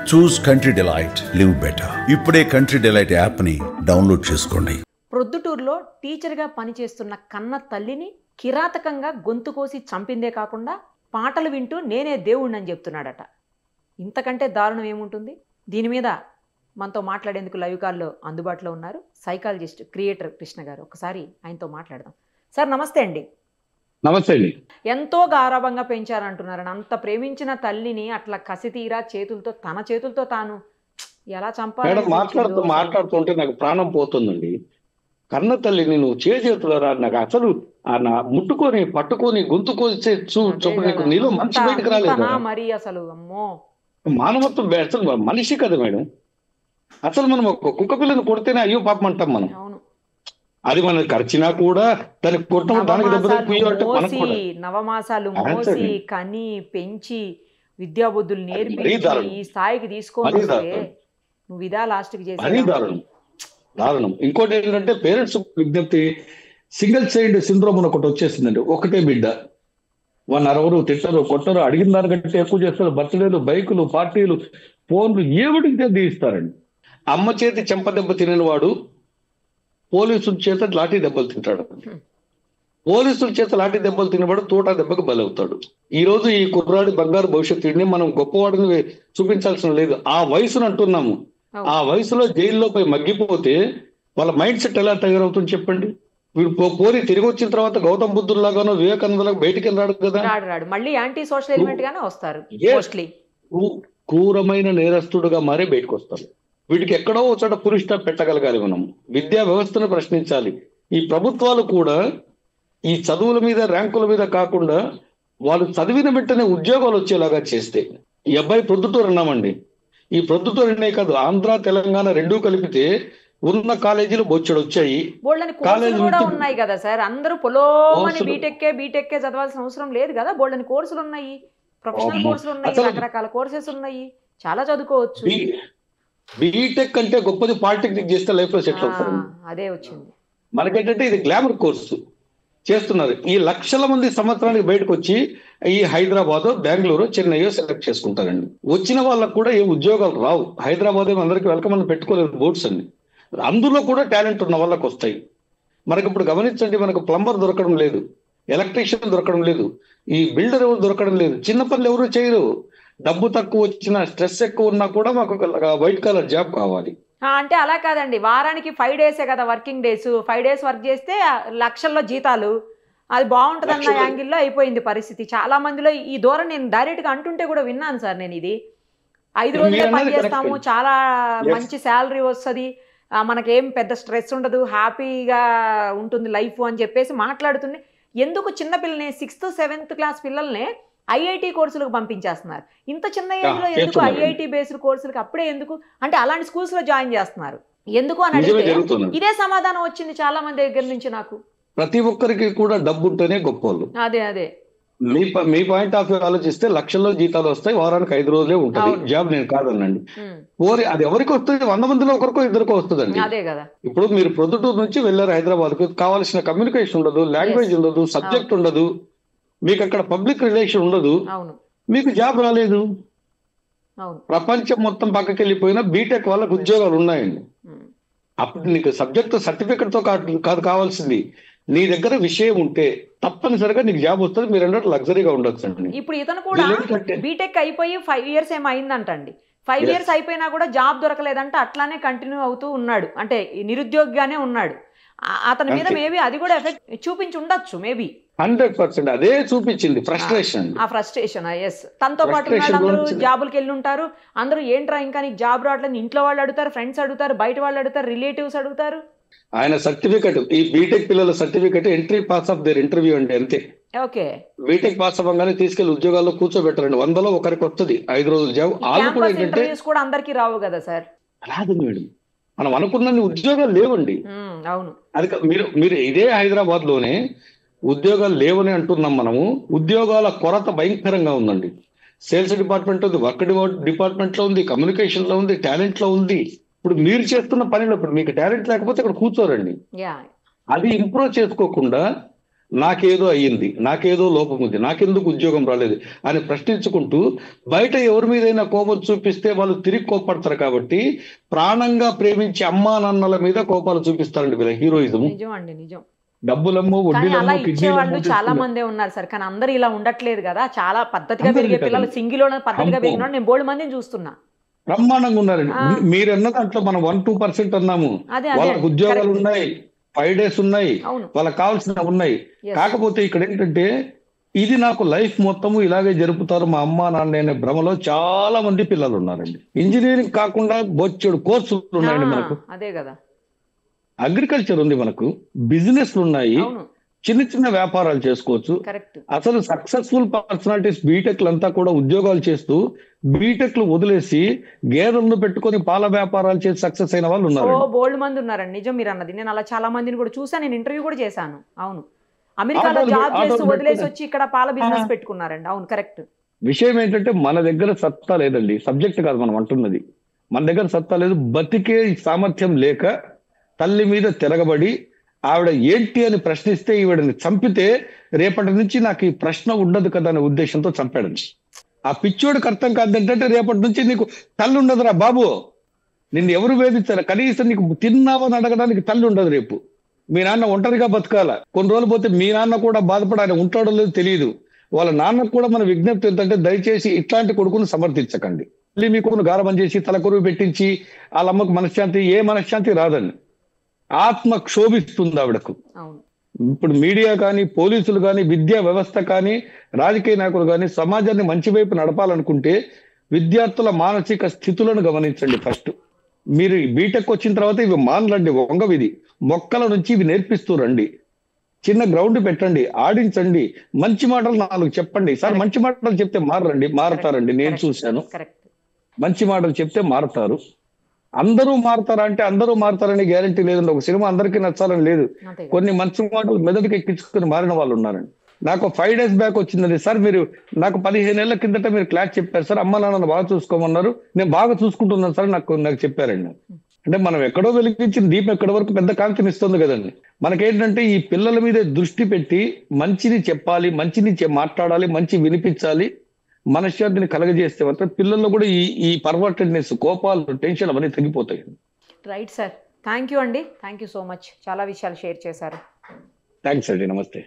చూస్ country delight, live better. ఇప్పుడే country delight యాప్ని download చేసుకోండి. ప్రొద్దుటూరులో టీచర్గా పనిచేస్తున్న కన్న తల్లిని కిరాతకంగా గొంతు కోసి చంపిందే కాకుండా పాటలు వింటూ నేనే దేవుణ్ణని చెప్తున్నాడట. ఇంతకంటే దారుణం ఏముంటుంది? దీని మీద మనతో మాట్లాడేందుకు లైవ్ కాల్లో అందుబాటులో ఉన్నారు సైకాలజిస్ట్, క్రియేటర్ కృష్ణ గారు. ఒకసారి ఆయనతో మాట్లాడదాం. సార్ నమస్తే అండి. నమస్తే అండి. ఎంతో గారాభంగా పెంచారంటున్నారని, అంత ప్రేమించిన తల్లిని అట్లా కసి తీరా తన చేతులతో తాను ఎలా చంపాలి? మాట్లాడుతుంటే నాకు ప్రాణం పోతుందండి. కన్న తల్లిని నువ్వు చేతులరా, నాకు అసలు ముట్టుకొని పట్టుకొని గొంతు కోసి నీకు నీలో మంచి బయటకు రాలేదు మరి. అసలు అమ్మో, మానవత్వం అసలు మనిషి కదా మేడం. అసలు మనం ఒక కుక్క పిల్లని కొడితేనే అయ్యో పాపం అంటాం మనం. అది మనం ఖర్చినా కూడా దానికి కొట్టడం, దానికి నవమాసాలు మోసి కని పెంచి విద్యాబుద్ధులు నేర్పి ఈ స్థాయికి తీసుకొని నువ్వు ఇదా లాస్ట్ కి చేసి దారుణం. ఇంకోటి ఏంటంటే పేరెంట్స్ విజ్ఞప్తి, సింగిల్ చైల్డ్ సిండ్రోమ్ అని ఒకటి వచ్చేసిందండి. ఒకటే బిడ్డ, వాళ్ళని అరవరు, తిట్టరు, కొట్టరు, అడిగిన దానికంటే ఎక్కువ చేస్తారు. బర్త్డేలు, బైకులు, పార్టీలు, ఫోన్లు ఏమిటికి తీస్తారండి. అమ్మ చేతి చెంప దెబ్బ తినని వాడు పోలీసుల చేత లాఠీ దెబ్బలు తింటాడు. పోలీసుల చేత లాఠీ దెబ్బలు తినవాడు తోట దెబ్బకు బలవుతాడు. ఈ రోజు ఈ కుర్రాడి బంగారు భవిష్యత్తుని మనం గొప్పవాడిని చూపించాల్సిన లేదు. ఆ వయసును అంటున్నాము. ఆ వయసులో జైల్లో పోయి మగ్గిపోతే వాళ్ళ మైండ్ సెట్ ఎలా తయారవుతుంది చెప్పండి. వీడు పోరి తిరిగి వచ్చిన తర్వాత గౌతమ్ బుద్ధుల్లాగానో వివేకానందలాగా బయటికి వెళ్ళాడు కదా. మళ్ళీ యాంటీ సోషల్ ఎలిమెంట్ గానే వస్తారు. క్రూరమైన నేరస్తుడుగా మారే బయటకు వస్తారు. వీటికి ఎక్కడో చోట పురుష పెట్టగలగాలి. మనం విద్యా వ్యవస్థను ప్రశ్నించాలి. ఈ ప్రభుత్వాలు కూడా ఈ చదువుల మీద, ర్యాంకుల మీద కాకుండా వాళ్ళు చదివిన వెంటనే ఉద్యోగాలు వచ్చేలాగా చేస్తే. ఈ అబ్బాయి ప్రొద్దుటూరు అన్నామండి. ఈ ప్రొద్దుటూరు అనే కాదు, ఆంధ్ర తెలంగాణ రెండూ కలిపితే ఉన్న కాలేజీలు బొచ్చడు వచ్చాయి. కాలేజీలు కూడా ఉన్నాయి కదా సార్. అందరూ పొలోమని బీటెక్కే చదవాల్సిన అవసరం లేదు కదా. బోల్డని కోర్సులు ఉన్నాయి, ప్రొఫెషనల్ కోర్సులు ఉన్నాయి, రకరకాల కోర్సెస్ ఉన్నాయి, చాలా చదువుకోవచ్చు. బీటెక్ అంటే గొప్పది పాలిటెక్నిక్ చేస్తే లైఫ్ లో సెటిల్ అవుతారు. అదే వచ్చింది మనకేంటంటే ఇది గ్లామర్ కోర్సు చేస్తున్నారు. ఈ లక్షల మంది సంవత్సరానికి బయటకు వచ్చి ఈ హైదరాబాద్, బెంగళూరు, చెన్నైయో సెలెక్ట్ చేసుకుంటారండి. వచ్చిన వాళ్ళకు కూడా ఏ ఉద్యోగాలు రావు. హైదరాబాద్ ఏమో అందరికి వెల్కమ్ అని పెట్టుకోలేదు బోర్డ్స్ అండి. అందులో కూడా టాలెంట్ ఉన్న వాళ్ళకి వస్తాయి. మనకి ఇప్పుడు గమనించండి, మనకు ప్లంబర్ దొరకడం లేదు, ఎలక్ట్రీషియన్ దొరకడం లేదు, ఈ బిల్డర్ ఎవరు దొరకడం లేదు, చిన్న పనులు ఎవరు చేయరు. డబ్బు తక్కువ వచ్చినా, స్ట్రెస్ ఎక్కువ ఉన్నా కూడా మాకు వైట్ కలర్ జాబ్ కావాలి. అంటే అలా కాదండి, వారానికి 5 డేసే కదా వర్కింగ్ డేస్. 5 డేస్ వర్క్ చేస్తే లక్షల్లో జీతాలు, అది బాగుంటది అన్న యాంగిల్లో అయిపోయింది పరిస్థితి. చాలా మందిలో ఈ ధోరణి నేను డైరెక్ట్ గా అంటుంటే కూడా విన్నాను సార్. నేను ఇది 5 రోజులే పని చేస్తాము, చాలా మంచి శాలరీ వస్తుంది, మనకేం పెద్ద స్ట్రెస్ ఉండదు, హ్యాపీగా ఉంటుంది లైఫ్ అని చెప్పేసి మాట్లాడుతుంది. ఎందుకు చిన్నపిల్లల్ని 6th 7th క్లాస్ పిల్లల్ని ఐఐటి కోర్సులకు పంపించేస్తున్నారు? ఇంత చిన్న ఏజ్ లో ఎందుకు ఐఐటి బేస్డ్ కోర్సులకు అప్పుడే ఎందుకు? అంటే అలాంటి స్కూల్స్ లో జాయిన్ చేస్తున్నారు ఎందుకు అని అడిగితే ఇదే సమాధానం వచ్చింది చాలా మంది దగ్గర నుంచి నాకు. ప్రతి ఒక్కరికి కూడా డబ్బు ఉంటేనే గొప్పవాళ్ళు. అదే మీ పాయింట్ ఆఫ్ వ్యూ ఆలోచిస్తే లక్షల్లో జీతాలు వస్తాయి, వారానికి 5 రోజులే ఉంటుంది జాబ్. నేను కాదనండి, అది ఎవరికి వస్తుంది? 100 మందిలో ఒకరికో ఇద్దరికో వస్తుందండి. అదే కదా. ఇప్పుడు మీరు ప్రొద్దుటూరు నుంచి వెళ్ళారు హైదరాబాద్ కు, కావాల్సిన కమ్యూనికేషన్ ఉండదు, లాంగ్వేజ్ ఉండదు, సబ్జెక్ట్ ఉండదు, మీకు అక్కడ పబ్లిక్ రిలేషన్ ఉండదు, మీకు జాబ్ రాలేదు. ప్రపంచం మొత్తం పక్కకి వెళ్ళిపోయినా బీటెక్ వాళ్ళకి ఉద్యోగాలు ఉన్నాయండి. అప్పుడు నీకు సబ్జెక్ట్ సర్టిఫికెట్ తో కాదు కావాల్సింది, నీ దగ్గర విషయం ఉంటే తప్పనిసరిగా నీకు జాబ్ వస్తుంది. మీరు అన్నట్టు లగ్జరీగా ఉండొచ్చు అండి. ఇప్పుడు ఇతను కూడా బీటెక్ అయిపోయి 5 ఇయర్స్ ఏమో అయిందంటండి. 5 ఇయర్స్ అయిపోయినా కూడా జాబ్ దొరకలేదంటే అట్లానే కంటిన్యూ అవుతూ ఉన్నాడు, అంటే నిరుద్యోగిగానే ఉన్నాడు. అతని మీద మేబీ అది కూడా ఎఫెక్ట్ చూపించి ఉండొచ్చు. మేబీ 100% అదే చూపించింది, ఫ్రస్ట్రేషన్. ఆ ఫ్రస్ట్రేషన్, ఎస్. తనతో పాటు అందరూ జాబులకి వెళ్ళి ఉంటారు. అందరూ ఏంట్రా ఇంకా నీకు జాబ్ రావట్లేదు, ఇంట్లో వాళ్ళు అడుగుతారు, ఫ్రెండ్స్ అడుగుతారు, బయట వాళ్ళు అడుగుతారు, రిలేటివ్స్ అడుగుతారు. ఆయన సర్టిఫికెట్, ఈ బీటెక్ పిల్లల certificate entry pass of their interview అండి, అంతే. ఓకే, బీటెక్ పాస్ అవ్వగానే తీసుకెళ్లి ఉద్యోగాల్లో కూర్చోబెట్టారండి. 100లో ఒకరికి వస్తుంది 5 రోజులు జాబ్. వాళ్ళు కూడా ఏంటంటే కూడా అందరికి రావు కదా సార్. రాదు మేడం, మనం అనుకున్న ఉద్యోగాలు లేవండి. అవును, అది మీరు ఇదే హైదరాబాద్ లోనే ఉద్యోగాలు లేవని అంటున్నాం మనము. ఉద్యోగాల కొరత భయంకరంగా ఉందండి. సేల్స్ డిపార్ట్మెంట్ ఉంది, వర్క్ డిపార్ట్మెంట్ లో ఉంది, కమ్యూనికేషన్ లో ఉంది, టాలెంట్ లో ఉంది. ఇప్పుడు మీరు చేస్తున్న పనిలో ఇప్పుడు మీకు టాలెంట్ లేకపోతే ఇక్కడ కూర్చోరండి. అది ఇంప్రూవ్ చేసుకోకుండా నాకేదో అయ్యింది, నాకేదో లోపం ఉంది, నాకెందుకు ఉద్యోగం రాలేదు అని ప్రశ్నించుకుంటూ బయట ఎవరి మీదైనా కోపం చూపిస్తే వాళ్ళు తిరిగి కోపడతారు. కాబట్టి ప్రాణంగా ప్రేమించే అమ్మా నాన్నల మీద కోపాలు చూపిస్తారండి వీళ్ళ హీరోయిజం. నిజం అండి, నిజం. డబ్బులమ్మో కానీ అలా వడ్డీలమ్మో ఇచ్చేవాళ్ళు కిడ్నీలమ్మో చాలా మందే ఉన్నారు సార్. కానీ అందరూ ఇలా ఉండట్లేదు కదా. చాలా పద్ధతిగా అందరూ పెరిగే కదండి. పిల్లలు, సింగిల్ పద్ధతిగా అమ్మో. పెరిగిన నేను బోల్డ్ మందిని చూస్తున్నా. బ్రహ్మాండంగా ఉన్నారండి. మీరు అన్న దాంట్లో మనం 1-2% అన్నాము. అదే వాళ్ళకు ఉద్యోగాలు ఉన్నాయి, 5 days ఉన్నాయి, అవును. వాళ్ళకి కావాల్సిన ఉన్నాయి. Yes. కాకపోతే ఇక్కడ ఏంటంటే ఇది నాకు లైఫ్ మొత్తము ఇలాగే జరుపుతారు మా అమ్మ నాన్న అనే భ్రమలో చాలా మంది పిల్లలు ఉన్నారండి. ఇంజనీరింగ్ కాకుండా బొచ్చెడు కోర్సులు ఉన్నాయండి మనకు. అదే కదా. అగ్రికల్చర్ ఉంది, మనకు బిజినెస్లు ఉన్నాయి, అవును, చిన్న చిన్న వ్యాపారాలు చేసుకోవచ్చు. కరెక్ట్. అసలు సక్సెస్ఫుల్ పర్సనాలిటీస్ బీటెక్లు అంతా కూడా ఉద్యోగాలు చేస్తూ బీటెక్లు వదిలేసి గేదెలను పెట్టుకొని పాల వ్యాపారాలు చేసి సక్సెస్ అయిన వాళ్ళు ఉన్నారు. బోల్డ్ మంది ఉన్నారండి. నిజం మీరు అన్నది. నేను అలా చాలా మందిని కూడా చూసాను. నేను ఇంటర్వ్యూ కూడా చేశాను. అవును, అమెరికాలో జాబ్ చేస్తూ వదిలేసి వచ్చి ఇక్కడ పాల బిజినెస్ పెట్టుకున్నారండి. అవును, కరెక్ట్. విషయం ఏంటంటే మన దగ్గర సత్తా లేదండి, సబ్జెక్ట్ కాదు మనం అంటున్నది. మన దగ్గర సత్తా లేదు, బతికే సామర్థ్యం లేక తల్లి మీద తిరగబడి ఆవిడ ఏంటి అని ప్రశ్నిస్తే ఈవిడని చంపితే రేపటి నుంచి నాకు ఈ ప్రశ్న ఉండదు కదా అనే ఉద్దేశంతో చంపాడండి. ఆ పిచ్చోడికి అర్థం కాదు ఏంటంటే రేపటి నుంచి నీకు తల్లి ఉండదురా బాబు, నిన్ను ఎవరు వేధించారు, కనీసం నీకు తిన్నావని అడగడానికి తల్లి ఉండదు. రేపు మీ నాన్న ఒంటరిగా బతకాల, కొన్ని రోజులు పోతే మీ నాన్న కూడా బాధపడాలి, ఉంటాడో లేదో తెలియదు. వాళ్ళ నాన్నకు కూడా మన విజ్ఞప్తి ఏంటంటే దయచేసి ఇట్లాంటి కొడుకును సమర్థించకండి. మళ్ళీ మీ కొడుకును గారబం చేసి తలకొరువు పెట్టించి వాళ్ళ అమ్మకు మనశ్శాంతి, ఏ మనశ్శాంతి రాదండి. ఆత్మ క్షోభిస్తుంది ఆవిడకు. అవును, ఇప్పుడు మీడియా కానీ, పోలీసులు కానీ, విద్యా వ్యవస్థ కానీ, రాజకీయ నాయకులు కానీ సమాజాన్ని మంచి వైపు నడపాలనుకుంటే విద్యార్థుల మానసిక స్థితులను గమనించండి. ఫస్ట్ మీరు బీటెక్ వచ్చిన తర్వాత ఇవి మానలండి, వంగవిది మొక్కల నుంచి ఇవి నేర్పిస్తూ రండి. చిన్న గ్రౌండ్ పెట్టండి, ఆడించండి, మంచి మాటలు 4 చెప్పండి. సార్ మంచి మాటలు చెప్తే మారతారండి. నేను చూశాను, కరెక్ట్. మంచి మాటలు చెప్తే మారతారు. అందరూ మారతారా అంటే అందరూ మారతారని గ్యారంటీ లేదండి. ఒక సినిమా అందరికీ నచ్చాలని లేదు. కొన్ని మంచి మాటలు మెదడుకి ఎక్కించుకుని మారిన వాళ్ళు ఉన్నారండి. నాకు 5 days బ్యాక్ వచ్చిందండి, సార్ మీరు నాకు 15 ఏళ్ల కిందట మీరు క్లాస్ చెప్పారు సార్, అమ్మ నాన్నను బాగా చూసుకోమన్నారు, నేను బాగా చూసుకుంటున్నాను సార్ నాకు చెప్పారండి. అంటే మనం ఎక్కడో వెలిగించిన దీపం ఎక్కడి వరకు పెద్ద కాంతిని ఇస్తుంది కదండి. మనకేంటంటే ఈ పిల్లల మీద దృష్టి పెట్టి మంచిని చెప్పాలి, మంచిని మాట్లాడాలి, మంచి వినిపించాలి, మనశ్శాంతిని కలగజేస్తే మాత్రం పిల్లల్లో కూడా ఈ పర్వర్టెడ్నెస్, కోపాలు, టెన్షన్ అవన్నీ తగ్గిపోతాయి. రైట్ సార్, థ్యాంక్ యూ అండి, థ్యాంక్ యూ సో మచ్. చాలా విషయాలు షేర్ చేశారు. థ్యాంక్స్ అండి, నమస్తే.